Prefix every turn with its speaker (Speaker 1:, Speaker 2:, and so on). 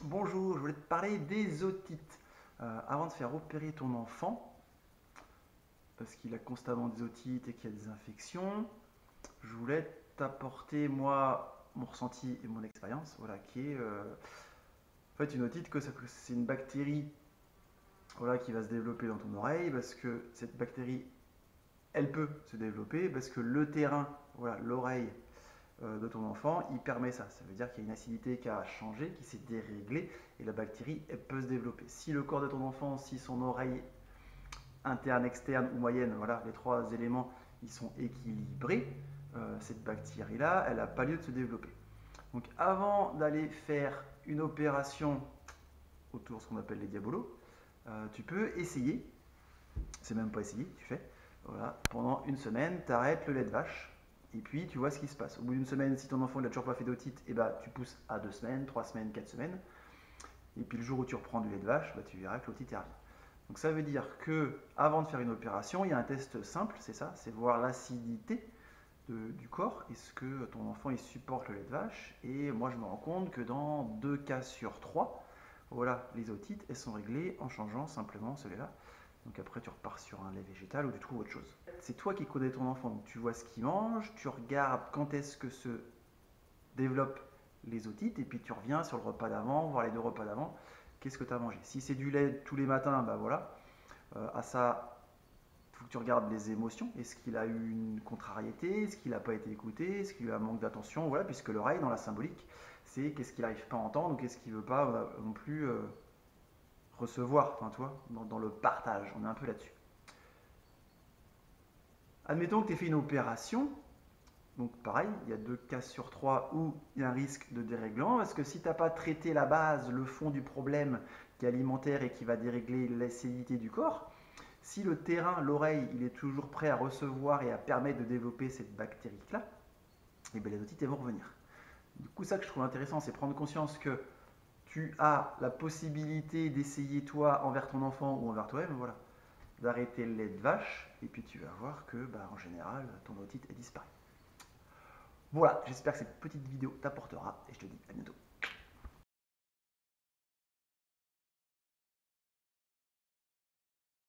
Speaker 1: Bonjour, je voulais te parler des otites. Avant de faire opérer ton enfant, parce qu'il a constamment des otites et qu'il y a des infections, je voulais t'apporter moi mon ressenti et mon expérience, voilà, qui est en fait une otite que c'est une bactérie, voilà, qui va se développer dans ton oreille parce que cette bactérie, elle peut se développer parce que le terrain, voilà, l'oreille de ton enfant, il permet ça. Ça veut dire qu'il y a une acidité qui a changé, qui s'est déréglée, et la bactérie, elle peut se développer. Si le corps de ton enfant, si son oreille interne, externe ou moyenne, voilà, les trois éléments, ils sont équilibrés, cette bactérie-là, elle n'a pas lieu de se développer. Donc avant d'aller faire une opération autour de ce qu'on appelle les diabolos, tu peux essayer, c'est même pas essayer, tu fais, voilà, pendant une semaine, tu arrêtes le lait de vache, et puis tu vois ce qui se passe. Au bout d'une semaine, si ton enfant n'a toujours pas fait d'otite, et bah, tu pousses à 2 semaines, 3 semaines, 4 semaines. Et puis le jour où tu reprends du lait de vache, bah, tu verras que l'otite revient. Donc ça veut dire que avant de faire une opération, il y a un test simple, c'est ça, c'est voir l'acidité du corps. Est-ce que ton enfant il supporte le lait de vache? Et moi je me rends compte que dans 2 cas sur 3, voilà, les otites elles sont réglées en changeant simplement celui-là. Donc après tu repars sur un lait végétal ou tu trouves autre chose. C'est toi qui connais ton enfant, donc tu vois ce qu'il mange, tu regardes quand est-ce que se développent les otites et puis tu reviens sur le repas d'avant, voir les 2 repas d'avant, qu'est-ce que tu as mangé. Si c'est du lait tous les matins, bah voilà, à ça, il faut que tu regardes les émotions. Est-ce qu'il a eu une contrariété? Est-ce qu'il n'a pas été écouté? Est-ce qu'il a un manque d'attention? Voilà, puisque l'oreille, dans la symbolique, c'est qu'est-ce qu'il n'arrive pas à entendre ou qu'est-ce qu'il ne veut pas non plus recevoir, enfin, toi, dans le partage. On est un peu là-dessus. Admettons que tu aies fait une opération. Donc pareil, il y a 2 cas sur 3 où il y a un risque de dérèglement, parce que si tu n'as pas traité la base, le fond du problème qui est alimentaire et qui va dérégler l'acidité du corps, si le terrain, l'oreille, il est toujours prêt à recevoir et à permettre de développer cette bactérie-là, et bien les otites vont revenir. Du coup, ça que je trouve intéressant, c'est prendre conscience que tu as la possibilité d'essayer toi envers ton enfant ou envers toi-même, voilà, d'arrêter le lait de vache, et puis tu vas voir que, bah, en général, ton otite est disparue. Voilà, j'espère que cette petite vidéo t'apportera et je te dis à bientôt.